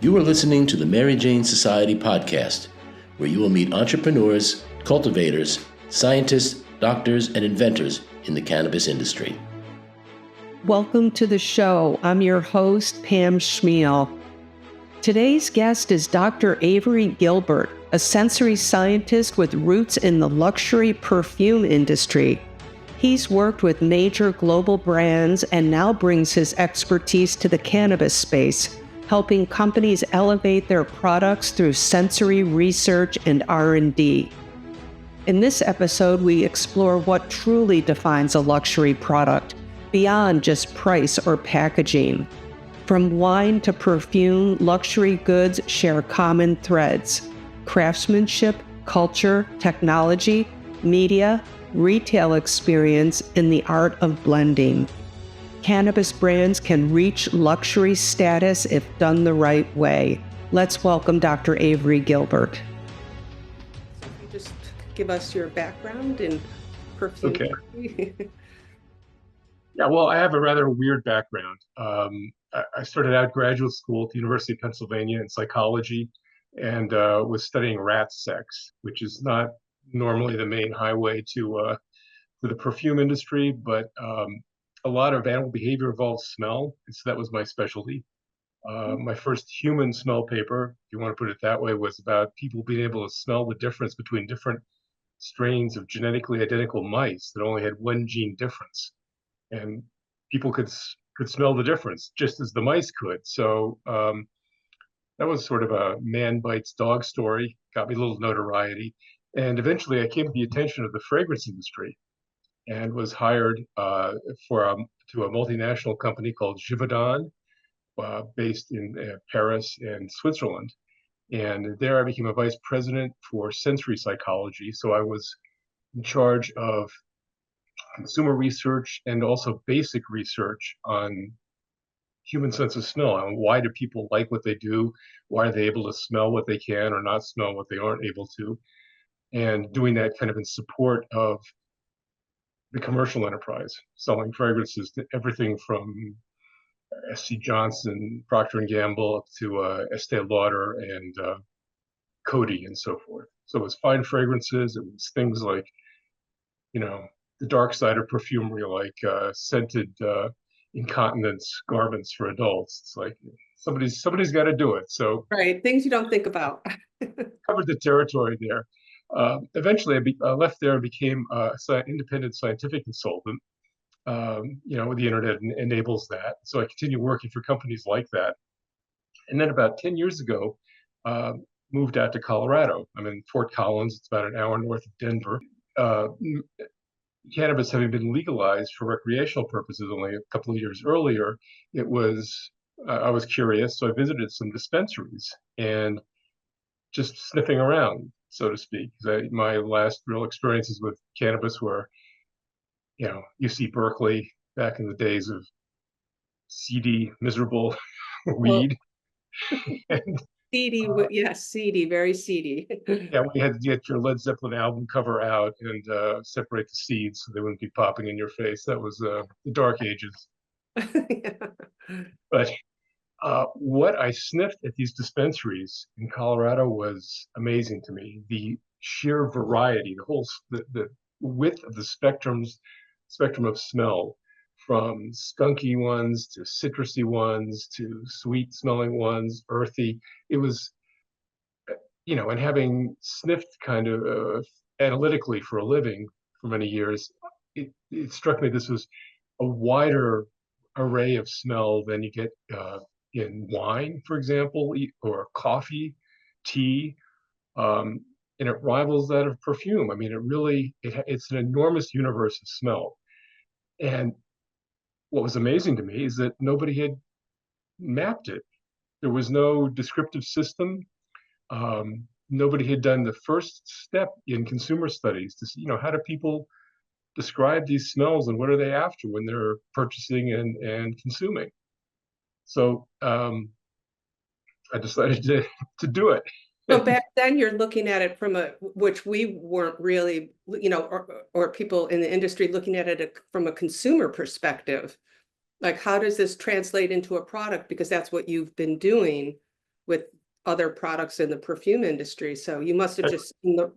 You are listening to the Mary Jane Society podcast, where you will meet entrepreneurs, cultivators, scientists, doctors, and inventors in the cannabis industry. Welcome to the show. I'm your host, Pam Schmiel. Today's guest is Dr. Avery Gilbert, a sensory scientist with roots in the luxury perfume industry. He's worked with major global brands and now brings his expertise to the cannabis space, helping companies elevate their products through sensory research and R&D. In this episode, we explore what truly defines a luxury product, beyond just price or packaging. From wine to perfume, luxury goods share common threads: craftsmanship, culture, technology, media, retail experience, and the art of blending. Cannabis brands can reach luxury status if done the right way. Let's welcome Dr. Avery Gilbert. So if you just give us your background in perfume. Okay. Yeah, well, I have a rather weird background. I started out graduate school at the University of Pennsylvania in psychology and was studying rat sex, which is not normally the main highway to the perfume industry, but a lot of animal behavior involves smell, and so that was my specialty. My first human smell paper, if you want to put it that way, was about people being able to smell the difference between different strains of genetically identical mice that only had one gene difference. And people could smell the difference just as the mice could. So that was sort of a man bites dog story, got me a little notoriety. And eventually I came to the attention of the fragrance industry and was hired to a multinational company called Givaudan, based in Paris and Switzerland. And there I became a vice president for sensory psychology. So I was in charge of consumer research and also basic research on human sense of smell. And why do people like what they do? Why are they able to smell what they can or not smell what they aren't able to? And doing that kind of in support of the commercial enterprise, selling fragrances to everything from S.C. Johnson, Procter & Gamble, up to Estee Lauder and Coty and so forth. So it was fine fragrances. It was things like, the dark side of perfumery, like scented incontinence garments for adults. It's like somebody's got to do it. So right, things you don't think about. Covered the territory there. Eventually, I left there and became an independent scientific consultant. The internet enables that. So I continued working for companies like that. And then about 10 years ago, moved out to Colorado. I'm in Fort Collins. It's about an hour north of Denver. Cannabis having been legalized for recreational purposes only a couple of years earlier, I was curious, so I visited some dispensaries and just sniffing around, so to speak. My last real experiences with cannabis were, UC Berkeley back in the days of seedy, miserable weed. And Seedy, yes, seedy, very seedy. yeah, we had to get your Led Zeppelin album cover out and separate the seeds so they wouldn't be popping in your face. That was the dark ages. Yeah. But what I sniffed at these dispensaries in Colorado was amazing to me. The sheer variety, the width of the spectrum of smell, from skunky ones to citrusy ones to sweet smelling ones, earthy. It was, and having sniffed kind of analytically for a living for many years, it struck me this was a wider array of smell than you get in wine, for example, or coffee, tea, and it rivals that of perfume. I mean, it's an enormous universe of smell. And what was amazing to me is that nobody had mapped it. There was no descriptive system. Nobody had done the first step in consumer studies to see, how do people describe these smells and what are they after when they're purchasing and consuming. So I decided to do it. So back then you're looking at it which we weren't really, or people in the industry looking at it from a consumer perspective. Like, how does this translate into a product? Because that's what you've been doing. with other products in the perfume industry. So you must have just seen the.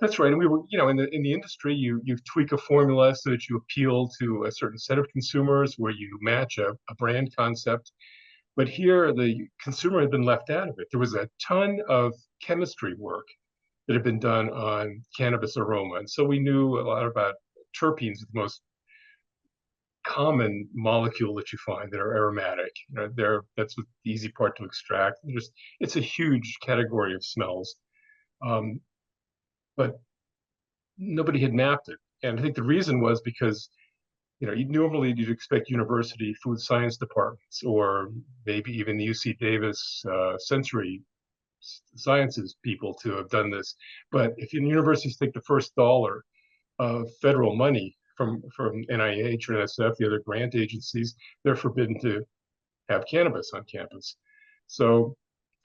That's right. And we were, in the industry, you tweak a formula so that you appeal to a certain set of consumers where you match a brand concept. But here, the consumer had been left out of it. There was a ton of chemistry work that had been done on cannabis aroma. And so we knew a lot about terpenes, the most common molecule that you find that are aromatic. That's the easy part to extract. It's a huge category of smells. But nobody had mapped it. And I think the reason was because, normally you'd expect university food science departments or maybe even the UC Davis sensory sciences people to have done this. But if universities take the first dollar of federal money from NIH or NSF, the other grant agencies, they're forbidden to have cannabis on campus. So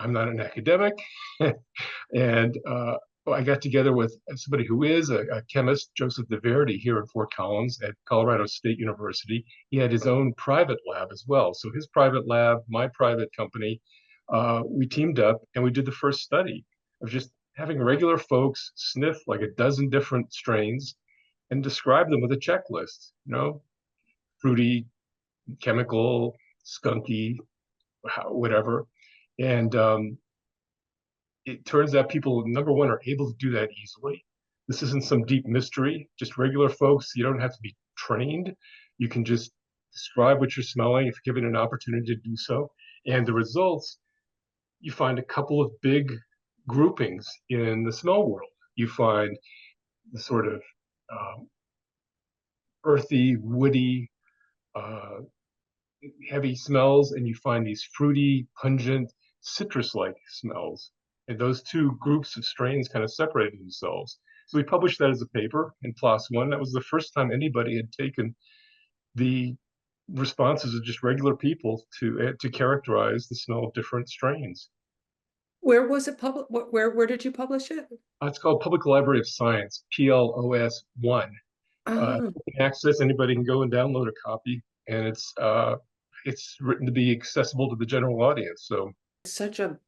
I'm not an academic, and I got together with somebody who is a chemist, Joseph DeVerde, here in Fort Collins at Colorado State University. He had his own private lab as well. So his private lab, my private company, we teamed up and we did the first study of just having regular folks sniff like a dozen different strains and describe them with a checklist, fruity, chemical, skunky, whatever. And it turns out people, number one, are able to do that easily. This isn't some deep mystery, just regular folks. You don't have to be trained. You can just describe what you're smelling if given an opportunity to do so. And the results, you find a couple of big groupings in the smell world. You find the sort of earthy, woody, heavy smells, and you find these fruity, pungent, citrus-like smells. And those two groups of strains kind of separated themselves. So we published that as a paper in PLOS One. That was the first time anybody had taken the responses of just regular people to characterize the smell of different strains. Where was it published? Where did you publish it? It's called Public Library of Science, PLOS One. Access, anybody can go and download a copy, and it's written to be accessible to the general audience. So such a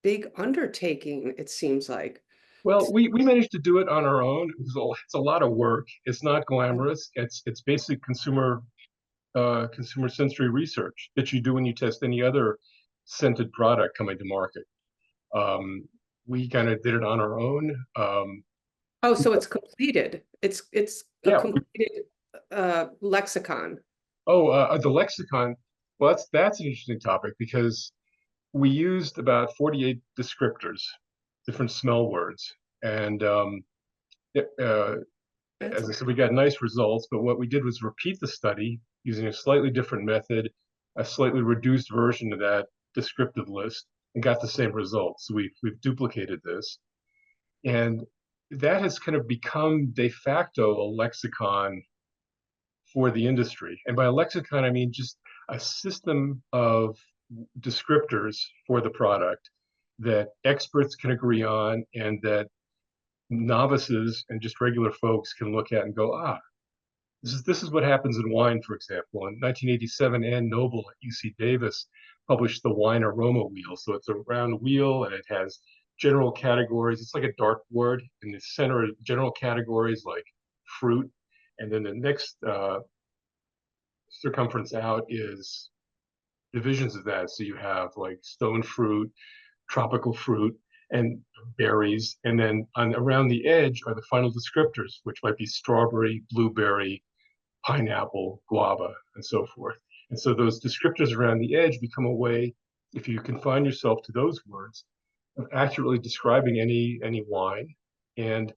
big undertaking, it seems like. Well, we managed to do it on our own. It's a lot of work. It's not glamorous. It's basic consumer sensory research that you do when you test any other scented product coming to market. We kind of did it on our own. So it's completed. It's a completed lexicon. The lexicon. Well, that's an interesting topic because we used about 48 descriptors, different smell words. And as I said, we got nice results, but what we did was repeat the study using a slightly different method, a slightly reduced version of that descriptive list, and got the same results. So we've duplicated this. And that has kind of become de facto a lexicon for the industry. And by a lexicon, I mean just a system of descriptors for the product that experts can agree on and that novices and just regular folks can look at and go, this is what happens in wine, for example. In 1987, Ann Noble at UC Davis published the wine aroma wheel. So it's a round wheel and it has general categories. It's like a dartboard. In the center of general categories like fruit. And then the next circumference out is divisions of that. So you have like stone fruit, tropical fruit, and berries. And then around the edge are the final descriptors, which might be strawberry, blueberry, pineapple, guava, and so forth. And so those descriptors around the edge become a way, if you confine yourself to those words, of accurately describing any wine. And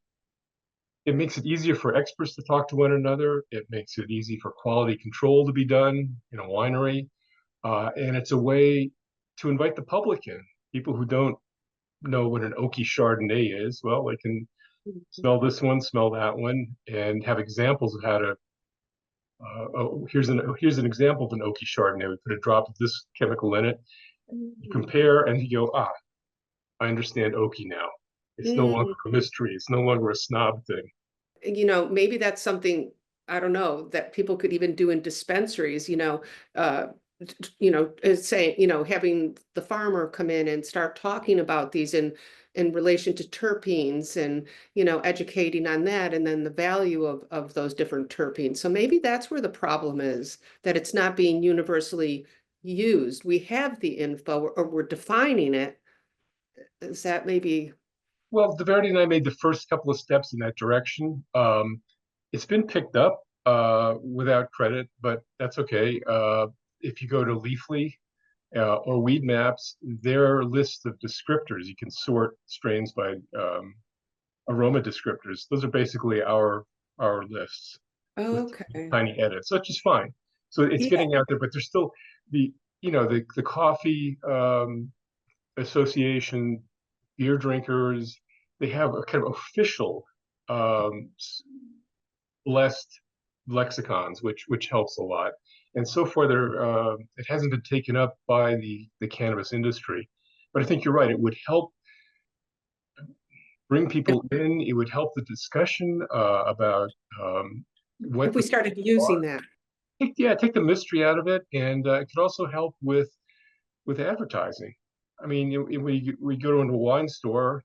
it makes it easier for experts to talk to one another. It makes it easy for quality control to be done in a winery. And it's a way to invite the public in. People who don't know what an oaky Chardonnay is, well, they can smell this one, smell that one, and have examples of how to. Here's an example of an oaky Chardonnay. We put a drop of this chemical in it. You compare, and you go, I understand oaky now. It's no longer a mystery. It's no longer a snob thing. Maybe that's something, I don't know, that people could even do in dispensaries. is saying, having the farmer come in and start talking about these in relation to terpenes and, educating on that and then the value of those different terpenes. So maybe that's where the problem is, that it's not being universally used. We have the info or we're defining it. Is that maybe? Well, DeVerdi and I made the first couple of steps in that direction. It's been picked up without credit, but that's okay. If you go to Leafly or Weed Maps, there are lists of descriptors. You can sort strains by aroma descriptors. Those are basically our lists with Okay. tiny edits, so which is fine. So it's Yeah. getting out there, but there's still the the coffee association, beer drinkers, they have a kind of official um, blessed lexicons, which helps a lot. And so far, there it hasn't been taken up by the cannabis industry. But I think you're right. It would help bring people in. It would help the discussion about what If we the started using that. take the mystery out of it, and it could also help with advertising. I mean, we go to a wine store,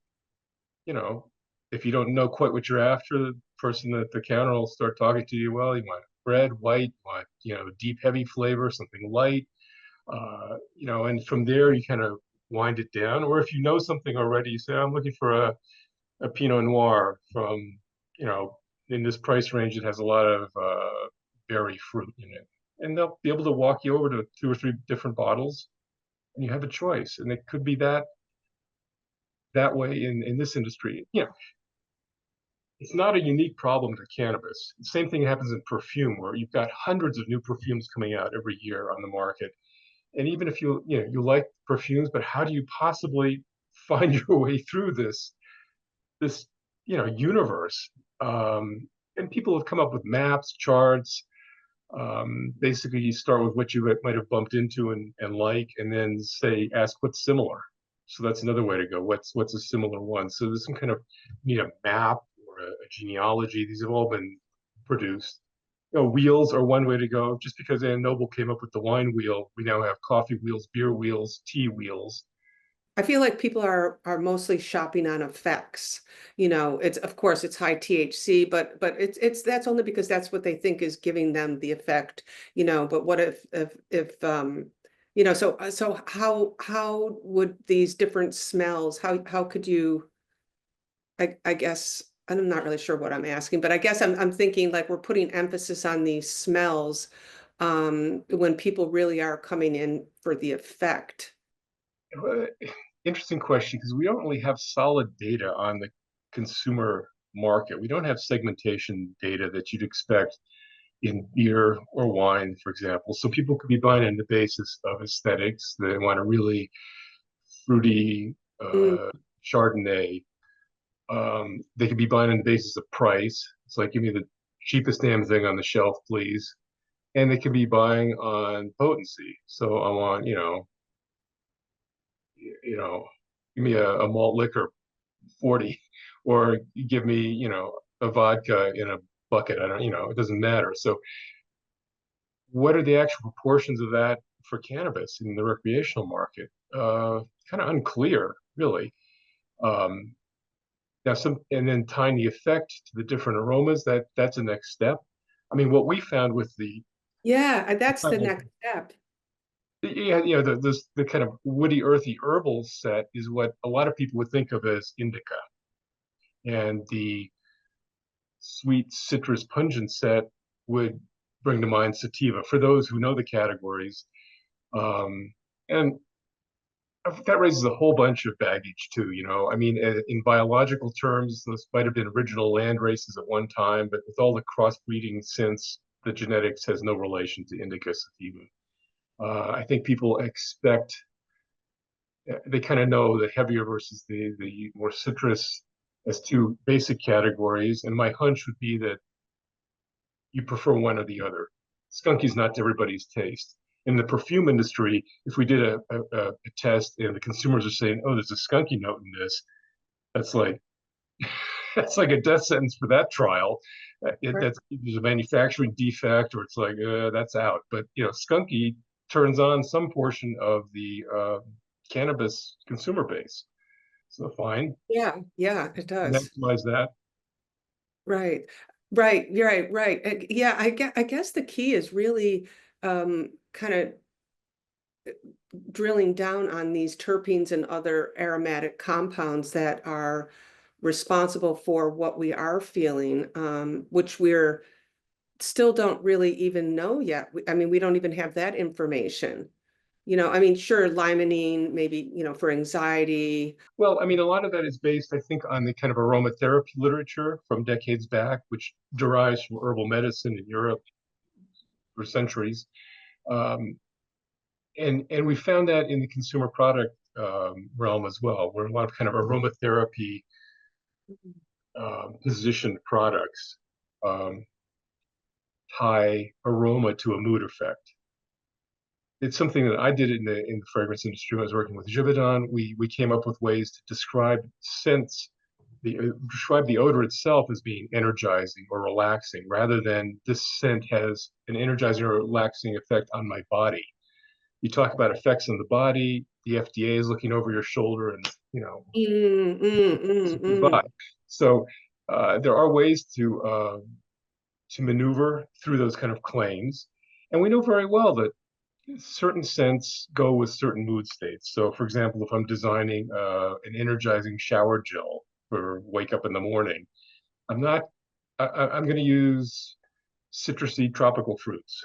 you know, if you don't know quite what you're after, the person at the counter will start talking to you. Well, you want red, white, you want deep, heavy flavor, something light, and from there you kind of wind it down. Or if you know something already, you say, I'm looking for a Pinot Noir from, you know, in this price range. It has a lot of berry fruit in it, and they'll be able to walk you over to two or three different bottles, and you have a choice. And it could be that way in this industry. It's not a unique problem to cannabis. The same thing happens in perfume, where you've got hundreds of new perfumes coming out every year on the market. And even if you like perfumes, but how do you possibly find your way through this universe? And people have come up with maps, charts. Basically, you start with what you might have bumped into and like, and then ask what's similar. So that's another way to go. What's a similar one? So there's some kind of need a map or a genealogy. These have all been produced. Wheels are one way to go. Just because Ann Noble came up with the wine wheel, we now have coffee wheels, beer wheels, tea wheels. I feel like people are mostly shopping on effects. It's, of course, it's high THC, but it's that's only because that's what they think is giving them the effect. But what if so how would these different smells, how could you, I guess I'm not really sure what I'm asking, but I guess I'm thinking like we're putting emphasis on these smells when people really are coming in for the effect. Interesting question, because we don't really have solid data on the consumer market. We don't have segmentation data that you'd expect in beer or wine, for example. So people could be buying on the basis of aesthetics. They want a really fruity Mm. Chardonnay. They could be buying on the basis of price. It's like, give me the cheapest damn thing on the shelf, please. And they could be buying on potency. So I want, you know, give me a malt liquor 40, or you give me, a vodka in a bucket. I don't, it doesn't matter. So what are the actual proportions of that for cannabis in the recreational market? Kind of unclear, really. Um, and then tying the effect to the different aromas, that's the next step. I mean, what we found with Yeah, that's the next step. the kind of woody, earthy herbal set is what a lot of people would think of as indica, and the sweet citrus pungent set would bring to mind sativa for those who know the categories. And that raises a whole bunch of baggage too. I mean, in biological terms, this might have been original land races at one time, but with all the crossbreeding since, the genetics has no relation to indica sativa. I think people expect, they kind of know the heavier versus the more citrus as two basic categories. And my hunch would be that you prefer one or the other. Skunky's not to everybody's taste. In the perfume industry, if we did a test and the consumers are saying, "Oh, there's a skunky note in this," that's like that's like a death sentence for that trial. Right. That's there's a manufacturing defect, or it's like that's out. But skunky, turns on some portion of the cannabis consumer base. So fine, Yeah, yeah, it does. maximize that. Right. Right. You're right. Right. Yeah, I guess the key is really kind of drilling down on these terpenes and other aromatic compounds that are responsible for what we are feeling, which we're still don't really even know yet. I mean, we don't even have that information. I mean, sure, limonene, maybe, for anxiety. Well, I mean, a lot of that is based, I think, on the kind of aromatherapy literature from decades back, which derives from herbal medicine in Europe for centuries. Um, and we found that in the consumer product realm as well, where a lot of kind of aromatherapy positioned products um, tie aroma to a mood effect. It's something that I did in the fragrance industry when I was working with Givaudan. We came up with ways to describe scents, describe the odor itself as being energizing or relaxing, rather than this scent has an energizing or relaxing effect on my body. You talk about effects on the body. The FDA is looking over your shoulder, and Mm, mm, mm, goodbye. mm. So there are ways to maneuver through those kind of claims, and we know very well that certain scents go with certain mood states. So, for example, if I'm designing an energizing shower gel for wake up in the morning, I'm not. I'm going to use citrusy tropical fruits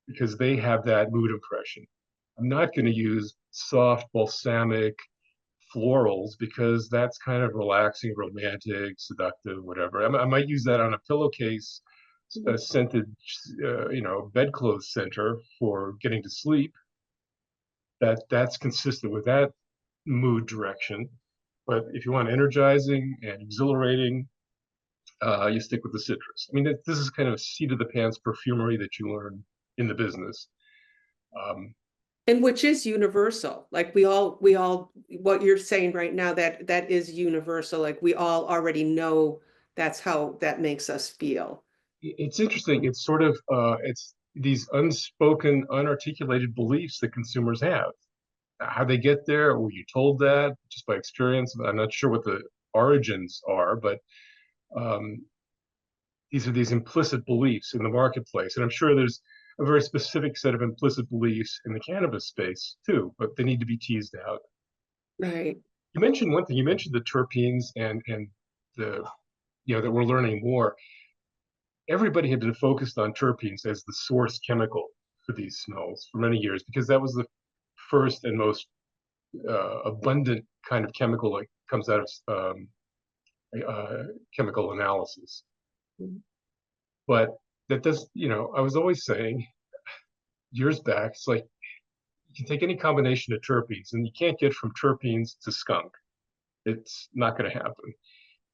because they have that mood impression. I'm not going to use soft balsamic florals because that's kind of relaxing, romantic, seductive, whatever. I might use that on a pillowcase, a scented, bedclothes center for getting to sleep. That's consistent with that mood direction. But if you want energizing and exhilarating, you stick with the citrus. I mean, this is kind of seat of the pants perfumery that you learn in the business. Um, And which is universal. Like what you're saying right now, that is universal. Like we all already know that's how that makes us feel. it's interesting. It's sort of it's these unspoken, unarticulated beliefs that consumers have. How they get there? Were you told that just by experience? I'm not sure what the origins are, but um, these are these implicit beliefs in the marketplace. And I'm sure there's a very specific set of implicit beliefs in the cannabis space too, but they need to be teased out. Right. You mentioned one thing. You mentioned the terpenes and the that we're learning more. Everybody had been focused on terpenes as the source chemical for these smells for many years because that was the first and most abundant kind of chemical that comes out of chemical analysis. But that does, I was always saying years back, it's like you can take any combination of terpenes and you can't get from terpenes to skunk. It's not going to happen.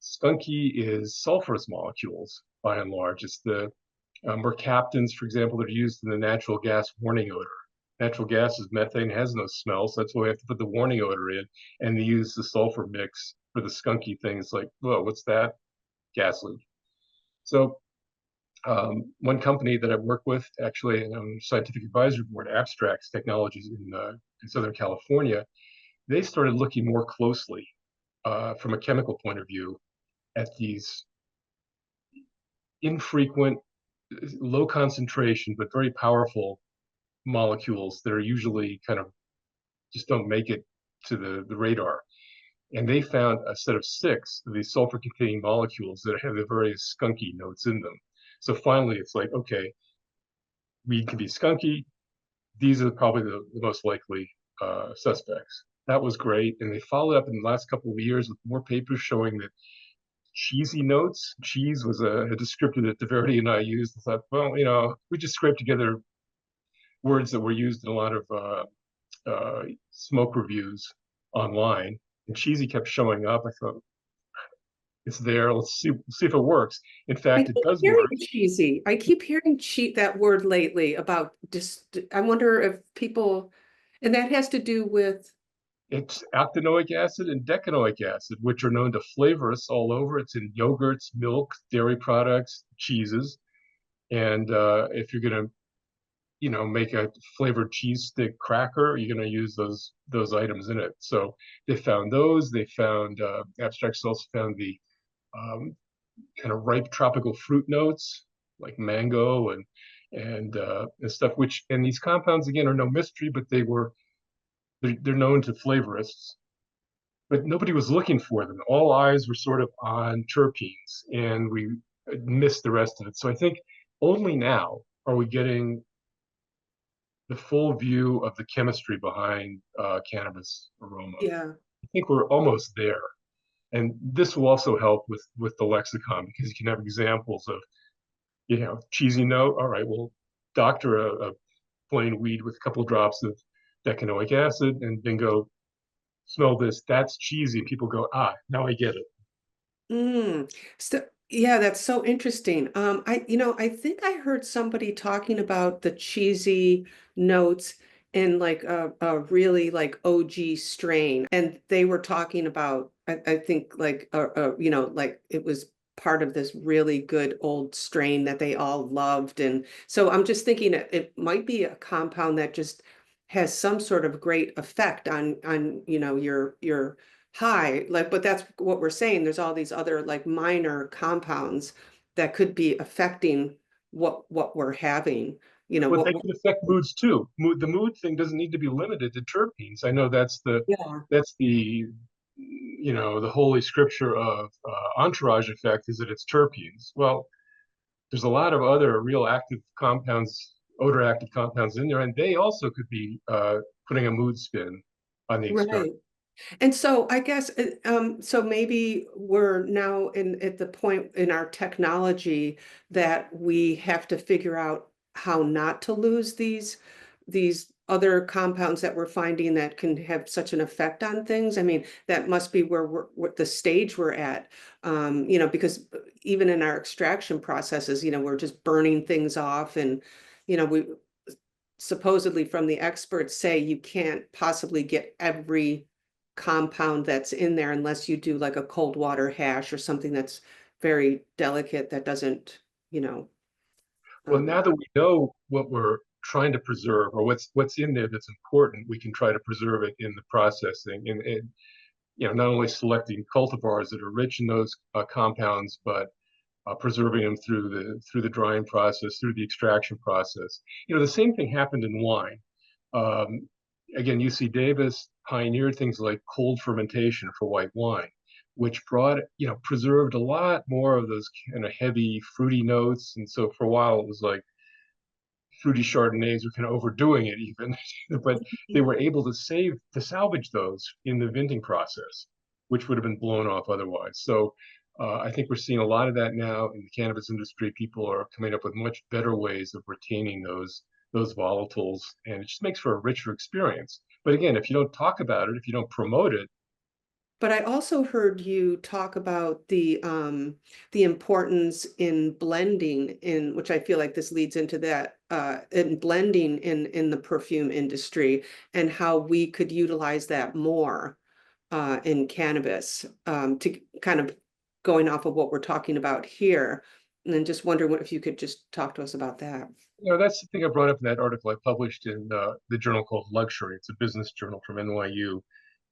Skunky is sulfurous molecules by and large. It's the mercaptans, for example, that are used in the natural gas warning odor. Natural gas is methane, has no smell, so that's why we have to put the warning odor in, and they use the sulfur mix for the skunky thing. It's like, whoa, what's that? Gas leak. So one company that I work with, actually, scientific advisory board, Abstracts Technologies in Southern California, they started looking more closely from a chemical point of view at these infrequent, low concentration, but very powerful molecules that are usually kind of just don't make it to the radar. And they found a set of 6 of these sulfur containing molecules that have the various skunky notes in them. So finally, it's like, okay, weed can be skunky. These are probably the most likely suspects. That was great. And they followed up in the last couple of years with more papers showing that cheesy notes. Cheese was a descriptor that Diverity and I used. I thought, well, we just scraped together words that were used in a lot of smoke reviews online. And cheesy kept showing up. I thought, it's there. Let's see if it works. In I fact, it keep does hearing work. cheesy. I keep hearing that word lately about just, I wonder if people, and that has to do with, It's actinoic acid and decanoic acid, which are known to flavor us all over. It's in yogurts, milk, dairy products, cheeses. And if you're going to make a flavored cheese stick cracker, you're going to use those items in it. So they found those. They found abstracts also found the kind of ripe tropical fruit notes like mango and stuff. And these compounds again are no mystery, but they're known to flavorists. But nobody was looking for them. All eyes were sort of on terpenes, and we missed the rest of it. So I think only now are we getting the full view of the chemistry behind cannabis aroma. Yeah. I think we're almost there, and this will also help with the lexicon because you can have examples of cheesy note. All right, well, doctor a plain weed with a couple drops of decanoic acid, and bingo, smell this. That's cheesy. People go, now I get it. Mm. So yeah, that's so interesting. I think I heard somebody talking about the cheesy notes in like a really like OG strain, and they were talking about I think like like it was part of this really good old strain that they all loved, and so I'm just thinking it might be a compound that just has some sort of great effect on your high, like, but that's what we're saying. There's all these other like minor compounds that could be affecting what we're having, Well, what they can affect moods too. The mood thing doesn't need to be limited to terpenes. I know yeah. that's the holy scripture of entourage effect is that it's terpenes. Well, there's a lot of other real active compounds, odor active compounds in there, and they also could be putting a mood spin on the experience. Right. And so I guess so maybe we're now at the point in our technology that we have to figure out how not to lose these other compounds that we're finding that can have such an effect on things. I mean, that must be where what the stage we're at. Because even in our extraction processes, we're just burning things off, and we supposedly from the experts say you can't possibly get every compound that's in there unless you do like a cold water hash or something that's very delicate that doesn't, you know, Well, now um, that we know what we're trying to preserve or what's in there that's important, we can try to preserve it in the processing and not only selecting cultivars that are rich in those compounds, but preserving them through the drying process, through the extraction process. The same thing happened in wine. Um, Again, UC Davis pioneered things like cold fermentation for white wine, which preserved a lot more of those kind of heavy, fruity notes. And so for a while, it was like fruity Chardonnays were kind of overdoing it even, but they were able to salvage those in the venting process, which would have been blown off otherwise. So I think we're seeing a lot of that now in the cannabis industry. People are coming up with much better ways of retaining those volatiles, and it just makes for a richer experience. But again, if you don't talk about it, if you don't promote it, but I also heard you talk about the importance in blending in which I feel like this leads into that in blending in the perfume industry and how we could utilize that more in cannabis to kind of going off of what we're talking about here. And then just wondering if you could just talk to us about that. that's the thing I brought up in that article I published in the journal called Luxury. It's a business journal from NYU.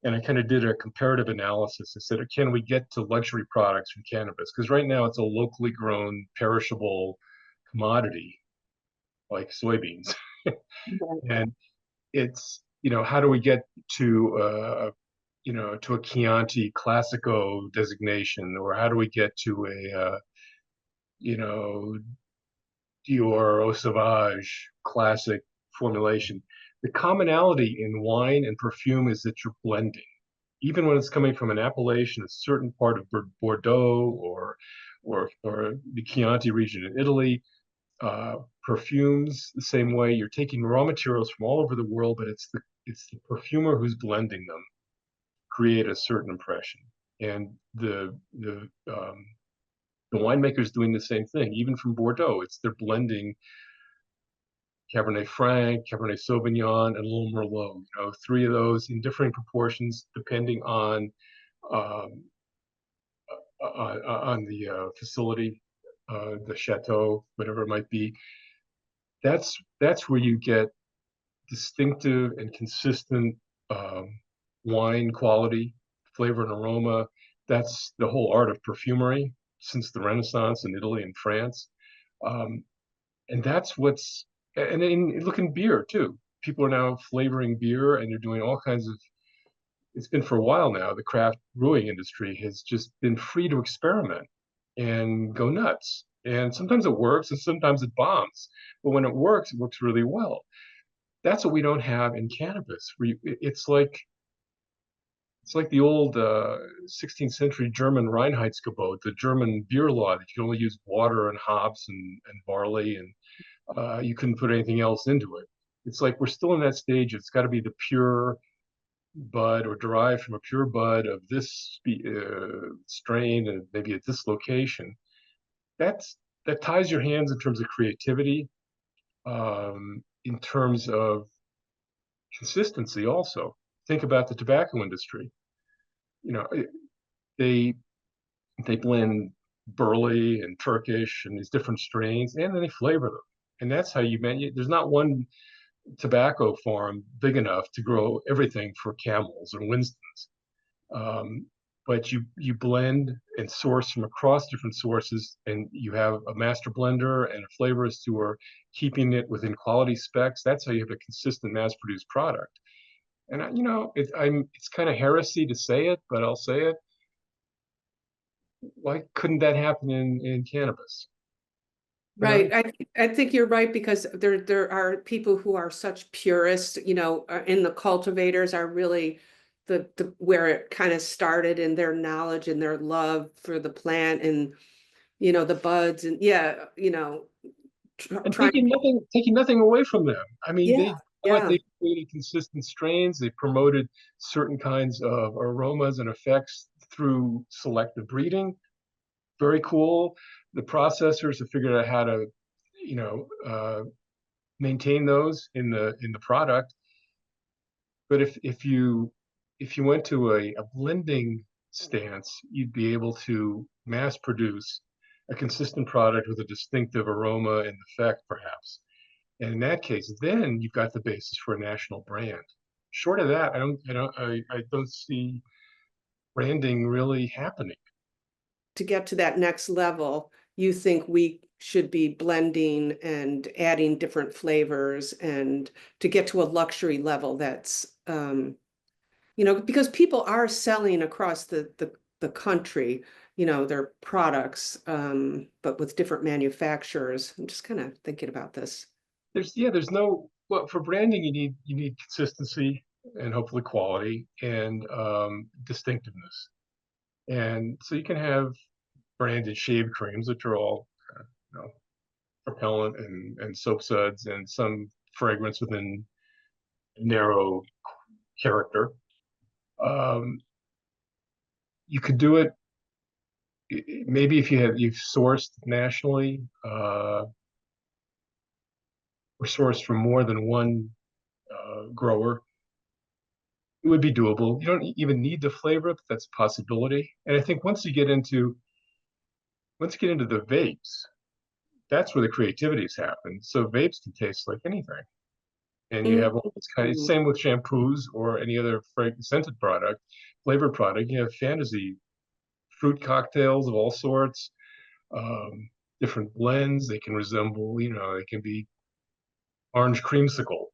And I kind of did a comparative analysis. I said, can we get to luxury products from cannabis? Because right now it's a locally grown, perishable commodity like soybeans. And it's, how do we get to a Chianti Classico designation, or how do we get to you know, Dior Eau Sauvage classic formulation? The commonality in wine and perfume is that you're blending. Even when it's coming from an appellation, a certain part of Bordeaux or the Chianti region in Italy, perfumes the same way. You're taking raw materials from all over the world, but it's the perfumer who's blending them create a certain impression. And the winemaker's doing the same thing, even from Bordeaux. They're blending Cabernet Franc, Cabernet Sauvignon, and a little Merlot. Three of those in differing proportions depending um, on the facility, the chateau, whatever it might be. that's where you get distinctive and consistent um, wine quality, flavor and aroma. That's the whole art of perfumery since the Renaissance in Italy and France. Um, and that's what's, and then look in beer too. People are now flavoring beer and they're doing all kinds of, it's been for a while now, the craft brewing industry has just been free to experiment and go nuts. And sometimes it works and sometimes it bombs. But when it works really well. That's what we don't have in cannabis. It's like the old 16th century German Reinheitsgebot, the German beer law that you can only use water and hops and barley, and you couldn't put anything else into it. It's like we're still in that stage. It's got to be the pure bud or derived from a pure bud of this strain and maybe at this location. That ties your hands in terms of creativity, in terms of consistency also. Think about the tobacco industry. You know, they they blend burley and Turkish and these different strains, and then they flavor them. And that's how you manage. There's not one tobacco farm big enough to grow everything for Camels or Winstons. Um, but you blend and source from across different sources, and you have a master blender and a flavorist who are keeping it within quality specs. That's how you have a consistent mass-produced product. And it's kind of heresy to say it, but I'll say it. Why couldn't that happen in cannabis? Right. I think you're right, because there are people who are such purists, in the cultivators are really the where it kind of started in their knowledge and their love for the plant and the buds and And trying. taking nothing away from them. I mean, Yeah, yeah. they created consistent strains. They promoted certain kinds of aromas and effects through selective breeding. Very cool. The processors have figured out how to, you know, uh, maintain those in the product. But if you went to a blending stance, you'd be able to mass produce a consistent product with a distinctive aroma and effect, perhaps. And in that case, then you've got the basis for a national brand. Short of that, I don't see branding really happening. To get to that next level, you think we should be blending and adding different flavors and to get to a luxury level that's because people are selling across the country, their products, but with different manufacturers. I'm just kind of thinking about this. There's no, well, for branding you need consistency and hopefully quality and distinctiveness. And so you can have branded shave creams, which are all you know, propellant and soap suds and some fragrance within narrow character. Um, you could do it maybe if you've sourced nationally, or sourced from more than one grower. It would be doable. You don't even need to flavor it, but that's a possibility. And I think once you get into the vapes, that's where the creativities happen. So vapes can taste like anything. And you have all this kind of, same with shampoos or any other scented product, flavored product. You have fantasy fruit cocktails of all sorts, um, different blends. They can resemble, they can be orange creamsicle.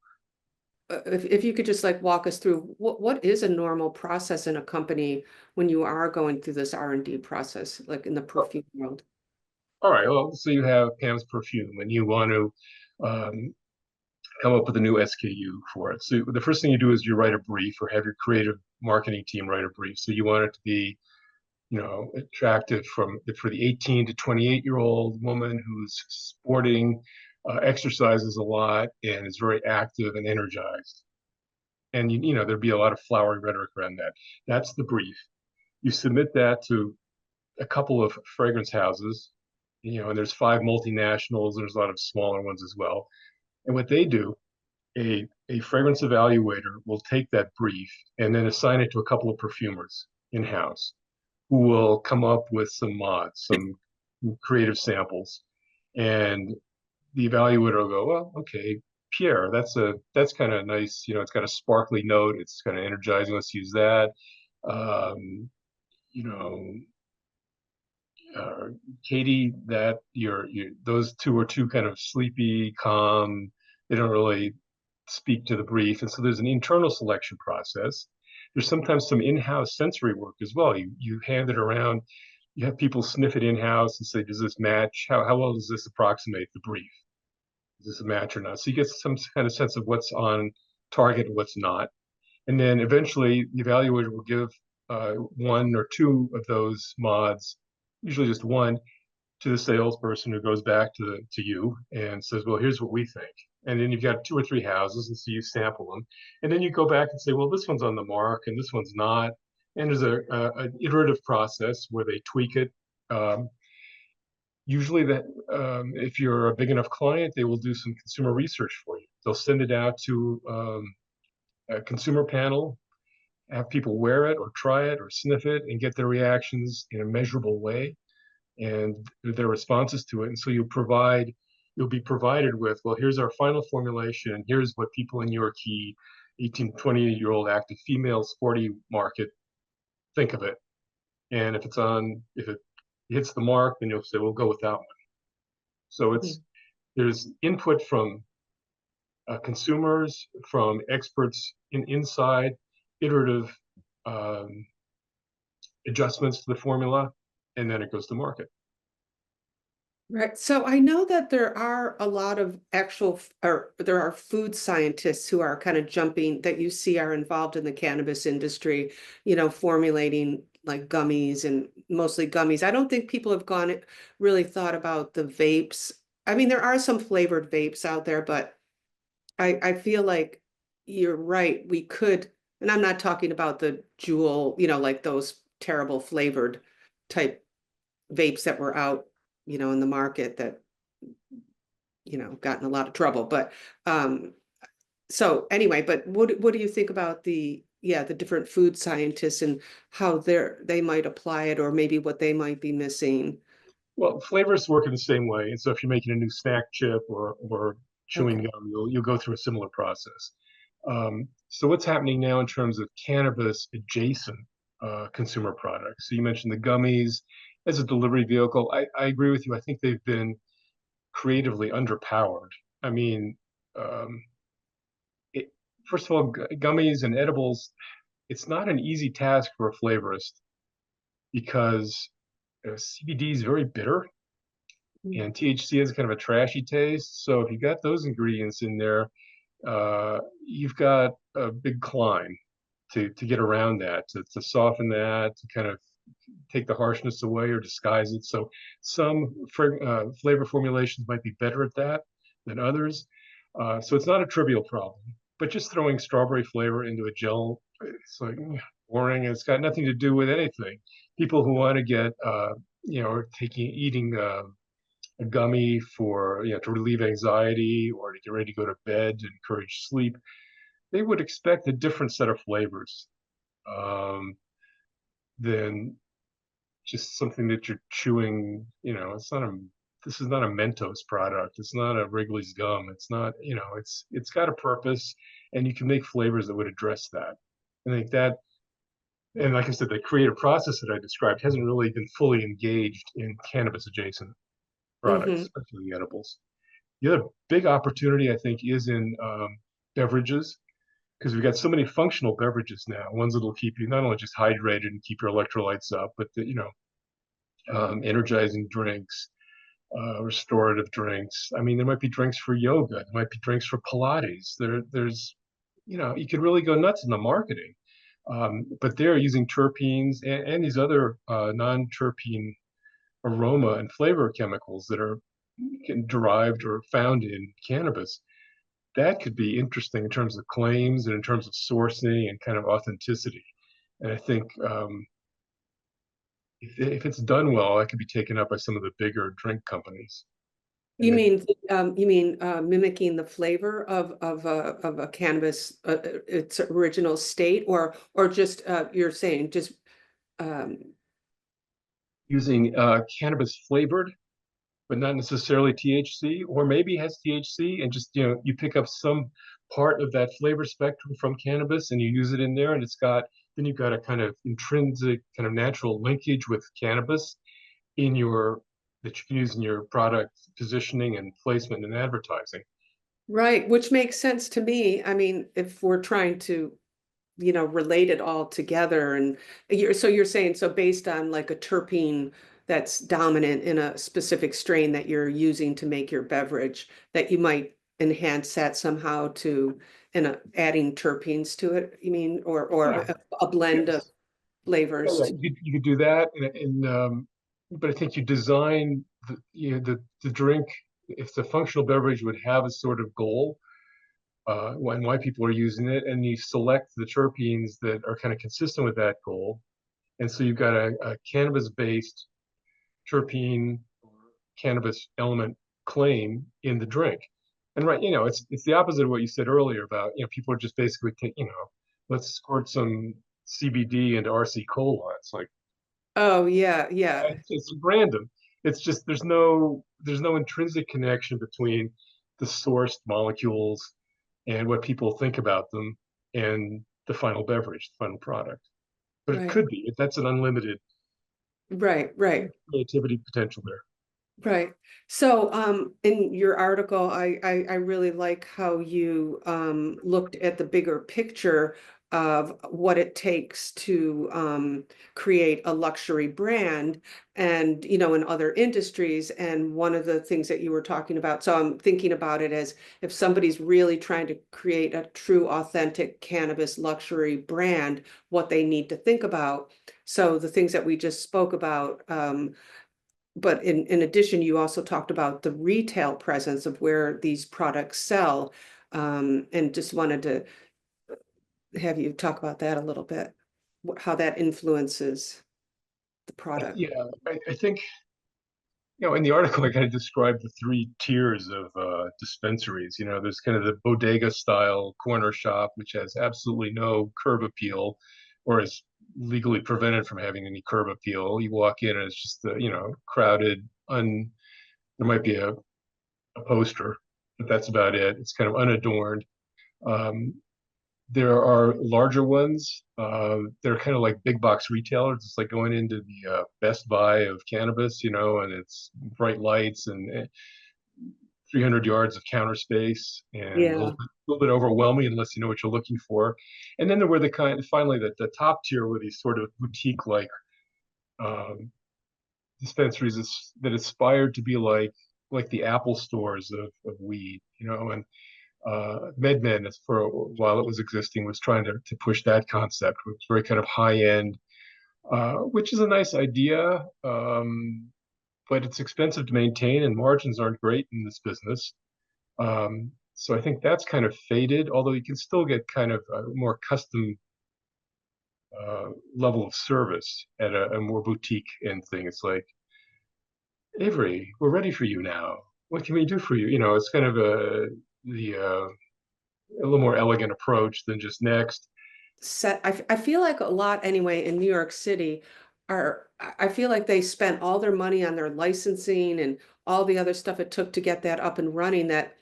If you could just like walk us through what is a normal process in a company when you are going through this R&D process, like in the perfume world? All right. Well, so you have Pam's perfume, and you want to come up with a new SKU for it. So the first thing you do is you write a brief, or have your creative marketing team write a brief. So you want it to be, attractive for the 18 to 28-year-old woman who's sporting, exercises a lot, and is very active and energized. And there'd be a lot of flowery rhetoric around that. That's the brief. You submit that to a couple of fragrance houses, and there's 5 multinationals. There's a lot of smaller ones as well. And what they do, a fragrance evaluator will take that brief and then assign it to a couple of perfumers in-house who will come up with some mods, some creative samples. And the evaluator will go, well, okay, Pierre, that's kind of nice. It's got a sparkly note. It's kind of energizing. Let's use that. Um, you know, Katie, that those two are too kind of sleepy, calm. They don't really speak to the brief. And so there's an internal selection process. There's sometimes some in-house sensory work as well. You hand it around, you have people sniff it in-house and say, does this match? How well does this approximate the brief? Is this a match or not? So you get some kind of sense of what's on target and what's not. And then eventually the evaluator will give one or two of those mods, usually just one, to the salesperson who goes back to you and says, well, here's what we think. And then you've got two or three houses, and so you sample them. And then you go back and say, well, this one's on the mark and this one's not. And there's an iterative process where they tweak it. Usually if you're a big enough client, they will do some consumer research for you. They'll send it out to a consumer panel, have people wear it or try it or sniff it and get their reactions in a measurable way and their responses to it. And so you'll be provided with, well, here's our final formulation. Here's what people in your key 18, 20-year-old active female sporty market think of it. And if it hits the mark, then you'll say, we'll go with that one. So there's input from consumers, from experts inside, iterative adjustments to the formula, and then it goes to market. Right. So I know that there are a lot of there are food scientists who are kind of jumping that you see are involved in the cannabis industry, formulating like gummies and mostly gummies. I don't think people have really thought about the vapes. I mean, there are some flavored vapes out there, but I feel like you're right. We could, and I'm not talking about the Juul, like those terrible flavored type vapes that were out in the market that, got in a lot of trouble. But so anyway, but what do you think about the different food scientists and how they might apply it, or maybe what they might be missing? Well, flavors work in the same way. And so if you're making a new snack chip or chewing Okay. gum, you'll go through a similar process. So what's happening now in terms of cannabis adjacent consumer products? So you mentioned the gummies as a delivery vehicle. I agree with you. I think they've been creatively underpowered. I mean, first of all, gummies and edibles, it's not an easy task for a flavorist because CBD is very bitter and THC has kind of a trashy taste. So if you got those ingredients in there, you've got a big climb to get around that, to soften that, to kind of take the harshness away or disguise it. So some flavor formulations might be better at that than others. So it's not a trivial problem. But just throwing strawberry flavor into a gel, it's like boring. It's got nothing to do with anything. People who want to get, eating a gummy for, to relieve anxiety or to get ready to go to bed to encourage sleep, they would expect a different set of flavors than just something that you're chewing. This is not a Mentos product. It's not a Wrigley's gum. It's not, it's got a purpose, and you can make flavors that would address that. I think that, and like I said, the creative process that I described hasn't really been fully engaged in cannabis adjacent products, especially the edibles. The other big opportunity, I think, is in beverages, because we've got so many functional beverages now, ones that'll keep you not only just hydrated and keep your electrolytes up, but energizing drinks, restorative drinks. I mean, there might be drinks for yoga. There might be drinks for Pilates. There's, you could really go nuts in the marketing. But they're using terpenes and these other non-terpene aroma and flavor chemicals that are derived or found in cannabis. That could be interesting in terms of claims and in terms of sourcing and kind of authenticity. And I think if it's done well, that could be taken up by some of the bigger drink companies. You mean mimicking the flavor of a cannabis, its original state, or just you're saying just using cannabis flavored but not necessarily THC, or maybe has THC, and just you pick up some part of that flavor spectrum from cannabis and you use it in there, and then you've got a kind of intrinsic kind of natural linkage with cannabis in your that you can use in your product positioning and placement and advertising. Right, which makes sense to me. I mean, if we're trying to, relate it all together, and you're saying, so based on like a terpene that's dominant in a specific strain that you're using to make your beverage, that you might enhance that somehow to adding terpenes to it, you mean, or Yeah. a blend of Yes. Yeah, flavors yeah. You could do that, but I think you design the drink. If the functional beverage would have a sort of goal, and why people are using it, and you select the terpenes that are kind of consistent with that goal. And so you've got a cannabis-based terpene or cannabis element claim in the drink. And right, it's the opposite of what you said earlier about, people are just basically let's squirt some CBD into RC cola. It's like, Oh, yeah, yeah. it's random. It's just there's no intrinsic connection between the sourced molecules and what people think about them and the final beverage, the final product. But it Right, could be. That's an unlimited right. creativity potential there. Right. So, in your article, I really like how you looked at the bigger picture of what it takes to create a luxury brand, and in other industries. And one of the things that you were talking about, so I'm thinking about it as if somebody's really trying to create a true, authentic cannabis luxury brand, what they need to think about. So the things that we just spoke about. But in addition, you also talked about the retail presence of where these products sell, and just wanted to have you talk about that a little bit, how that influences the product. Yeah, I think in the article I kind of described the three tiers of dispensaries. There's kind of the bodega style corner shop, which has absolutely no curb appeal, or is legally prevented from having any curb appeal. You walk in and it's just crowded. There might be a poster, but that's about it. It's kind of unadorned. Um, there are larger ones. They're kind of like big box retailers. It's like going into the Best Buy of cannabis, and it's bright lights and 300 yards of counter space, and a Yeah, little bit overwhelming unless you know what you're looking for. And then there were finally the top tier were these sort of boutique like um, dispensaries that aspired to be like the Apple stores of weed, and MedMen, for a while it was existing, was trying to push that concept, which was very kind of high end, which is a nice idea, but it's expensive to maintain and margins aren't great in this business. So I think that's kind of faded, although you can still get kind of a more custom level of service at a more boutique end thing. It's like, Avery, we're ready for you now. What can we do for you? It's kind of a little more elegant approach than just next. I feel like a lot anyway in New York City I feel like they spent all their money on their licensing and all the other stuff it took to get that up and running, that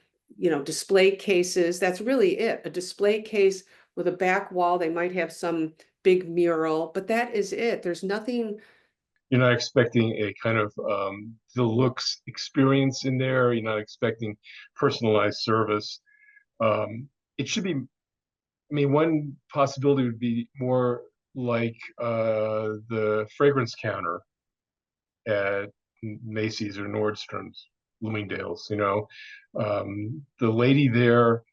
display cases, that's really it, a display case with a back wall. They might have some big mural, but that is it. There's nothing. You're not expecting a kind of deluxe experience in there. You're not expecting personalized service. It should be, I mean, one possibility would be more like the fragrance counter at Macy's or Nordstrom's, Bloomingdale's. The lady there,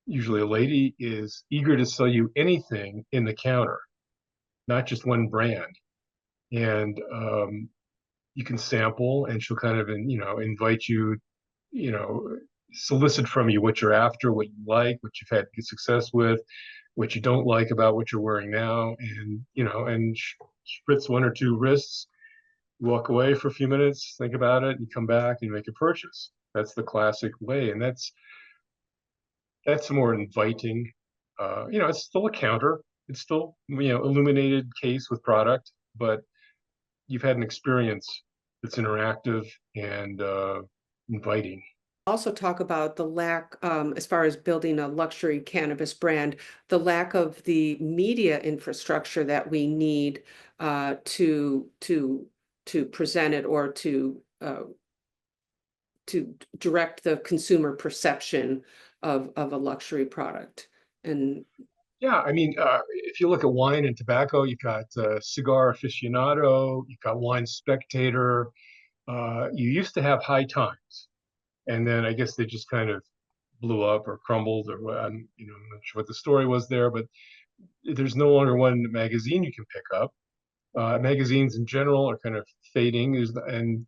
usually a lady, is eager to sell you anything in the counter, not just one brand. And you can sample, and she'll kind of, invite you, you know, solicit from you what you're after, what you like, what you've had good success with, what you don't like about what you're wearing now, and spritz one or two wrists, walk away for a few minutes, think about it, and come back and make a purchase. That's the classic way, and that's more inviting. It's still a counter. It's still illuminated case with product, but you've had an experience that's interactive and inviting. Also talk about the lack, as far as building a luxury cannabis brand, the lack of the media infrastructure that we need to present it or to direct the consumer perception of a luxury product. And Yeah, I mean, if you look at wine and tobacco, you've got Cigar Aficionado, you've got Wine Spectator. You used to have High Times, and then I guess they just kind of blew up or crumbled, or I'm not sure what the story was there, but there's no longer one magazine you can pick up. Magazines in general are kind of fading, and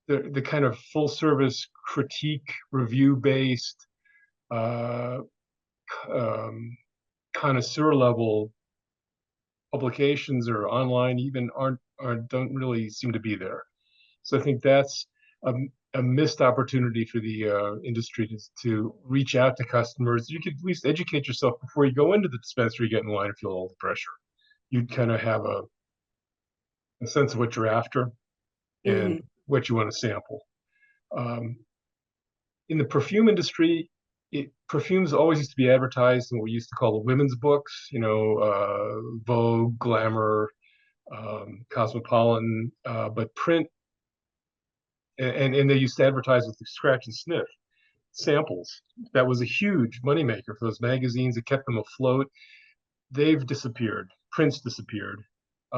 the kind of full service critique, review based, uh, um, connoisseur level publications or online even aren't don't really seem to be there. So I think that's a, a missed opportunity for the industry to reach out to customers. You could at least educate yourself before you go into the dispensary, get in line, and feel all the pressure. You'd kind of have a sense of what you're after and mhm, what you want to sample. Um, in the perfume industry, perfumes always used to be advertised in what we used to call the women's books, Vogue, Glamour, Cosmopolitan, but print, and they used to advertise with the scratch and sniff samples. That was a huge moneymaker for those magazines. It kept them afloat. They've disappeared. Prints disappeared.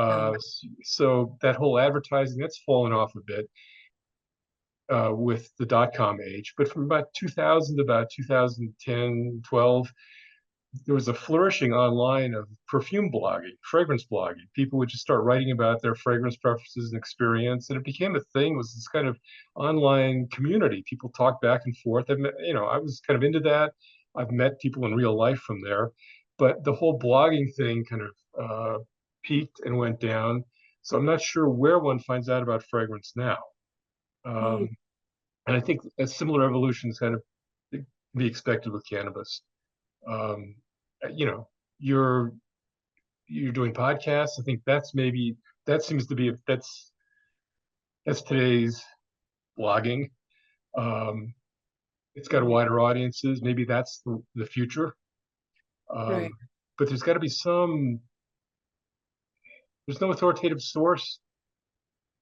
yeah, So that whole advertising, that's fallen off a bit with the dot-com age. But from about 2000 to about 2010, 12, there was a flourishing online of perfume blogging, fragrance blogging. People would just start writing about their fragrance preferences and experience, and it became a thing. It was this kind of online community. People talked back and forth. I was kind of into that. I've met people in real life from there, but the whole blogging thing kind of peaked and went down. So I'm not sure where one finds out about fragrance now. mm, Um, and I think a similar evolution is kind of be expected with cannabis. Um, you know, you're you're doing podcasts. I think that seems to be that's today's blogging. Um, it's got wider audiences. Maybe that's the future. right. Um, but there's got to be there's no authoritative source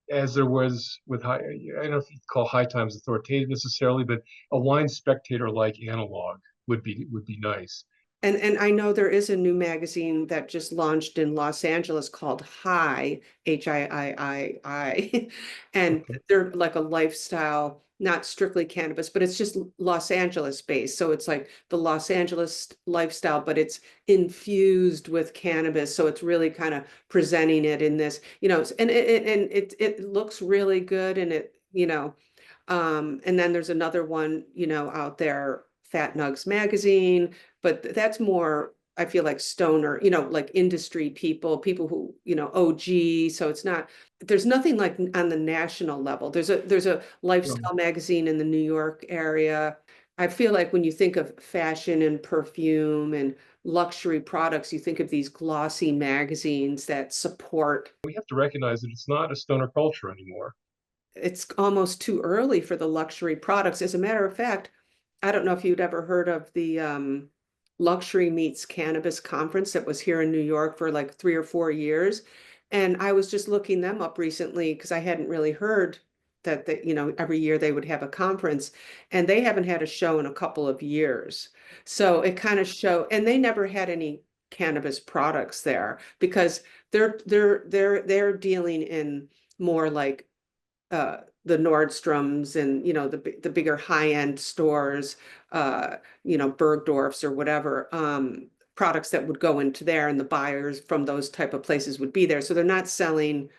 as there was with high. I don't know if you call High Times authoritative necessarily, but a wine spectator like analog would be nice. And I know there is a new magazine that just launched in Los Angeles called Hiii, and Okay. they're like a lifestyle, not strictly cannabis, but it's just Los Angeles based. So it's like the Los Angeles lifestyle, but it's infused with cannabis. So it's really kind of presenting it in this, and it looks really good, and and then there's another one, out there, Fat Nugs Magazine, but that's more, I feel like stoner, like industry people who, OG. So it's not, there's nothing like on the national level. There's a Um, lifestyle magazine in the New York area. I feel like when you think of fashion and perfume and luxury products, you think of these glossy magazines that support. we have to recognize that it's not a stoner culture anymore. It's almost too early for the luxury products. As a matter of fact, I don't know if you'd ever heard of the Luxury Meets Cannabis conference that was here in New York for like 3 or 4 years. And I was just looking them up recently because I hadn't really heard that every year they would have a conference, and they haven't had a show in a couple of years. So it kind of and they never had any cannabis products there because they're dealing in more like the Nordstroms and the bigger high-end stores, Bergdorf's or whatever, products that would go into there, and the buyers from those type of places would be there. So they're not selling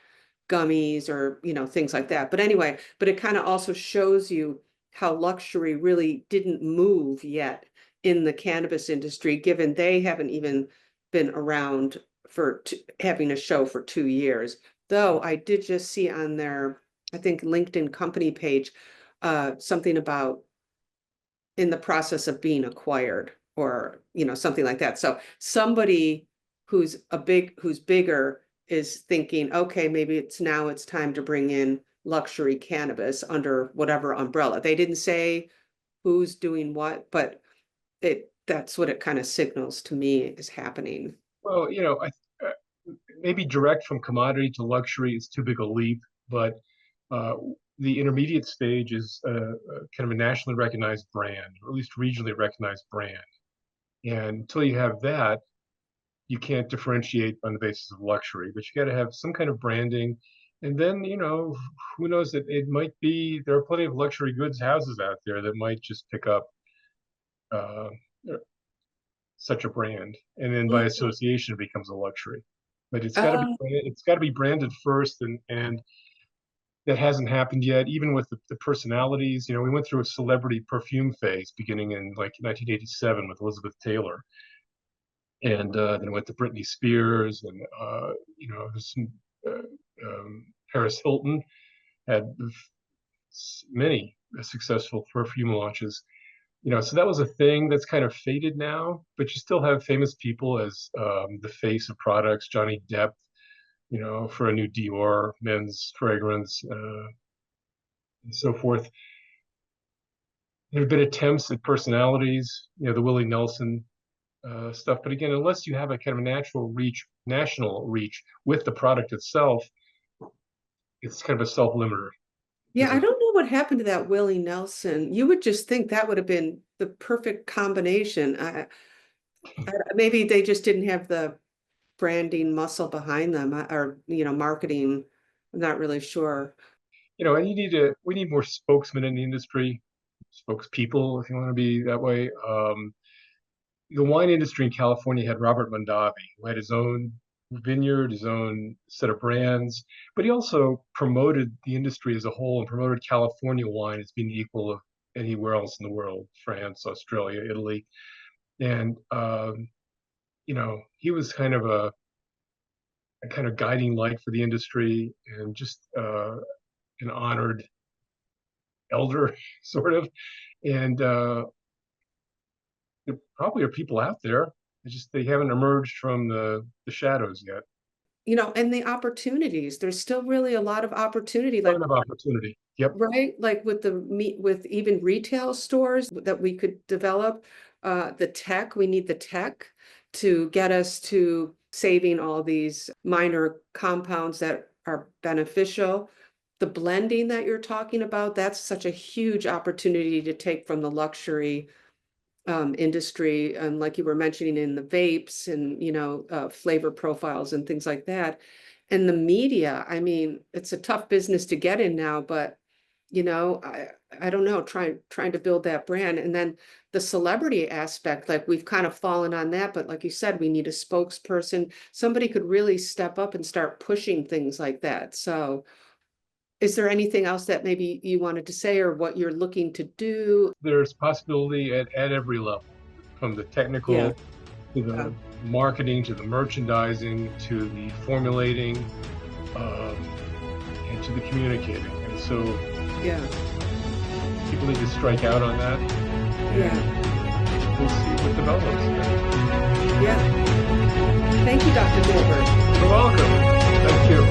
gummies or things like that. But anyway, but it kind of also shows you how luxury really didn't move yet in the cannabis industry, given they haven't even been around for having a show for 2 years. Though I did just see on their, I think, LinkedIn company page, something about in the process of being acquired, or something like that. So somebody who's bigger is thinking, okay, maybe it's time to bring in luxury cannabis under whatever umbrella. They didn't say who's doing what, but that's what it kind of signals to me is happening. Well, maybe direct from commodity to luxury is too big a leap, but uh, the intermediate stage is kind of a nationally recognized brand, or at least regionally recognized brand. And until you have that, you can't differentiate on the basis of luxury, but you got to have some kind of branding. And then, who knows, that it might be, there are plenty of luxury goods houses out there that might just pick up uh, such a brand, and then by association it becomes a luxury. But it's got to be branded first, and that hasn't happened yet. Even with the personalities, we went through a celebrity perfume phase beginning in like 1987 with Elizabeth Taylor, and then went to Britney Spears, and there's some, Paris Hilton had many successful perfume launches. So that was a thing that's kind of faded now, but you still have famous people as the face of products. Johnny Depp, for a new Dior men's fragrance, and so forth. There have been attempts at personalities, the Willie Nelson stuff. But again, unless you have a kind of national reach with the product itself, it's kind of a self-limiter. Yeah, I don't know what happened to that Willie Nelson. You would just think that would have been the perfect combination. Maybe they just didn't have the branding muscle behind them, or marketing. I'm not really sure. And we need more spokesmen in the industry, spokespeople, if you want to be that way. The wine industry in California had Robert Mondavi, who had his own vineyard, his own set of brands, but he also promoted the industry as a whole and promoted California wine as being the equal of anywhere else in the world: France, Australia, Italy. And he was kind of a kind of guiding light for the industry, and just an honored elder, sort of. And there probably are people out there. They haven't emerged from the shadows yet. And the opportunities, there's still really a lot of opportunity. A lot of opportunity. Yep. Right? Like with even retail stores that we could develop, we need the tech to get us to saving all these minor compounds that are beneficial. The blending that you're talking about, that's such a huge opportunity to take from the luxury industry, and like you were mentioning in the vapes and flavor profiles and things like that. And the media, I mean, it's a tough business to get in now, but I don't know, trying to build that brand. And then the celebrity aspect, like we've kind of fallen on that, but like you said, we need a spokesperson. Somebody could really step up and start pushing things like that. So is there anything else that maybe you wanted to say, or what you're looking to do? There's possibility at every level, from the technical to the marketing, to the merchandising, to the formulating, and to the communicating. And so people need to strike out on that. We'll see what develops. Thank you, Dr. Gilbert. You're welcome. Thank you.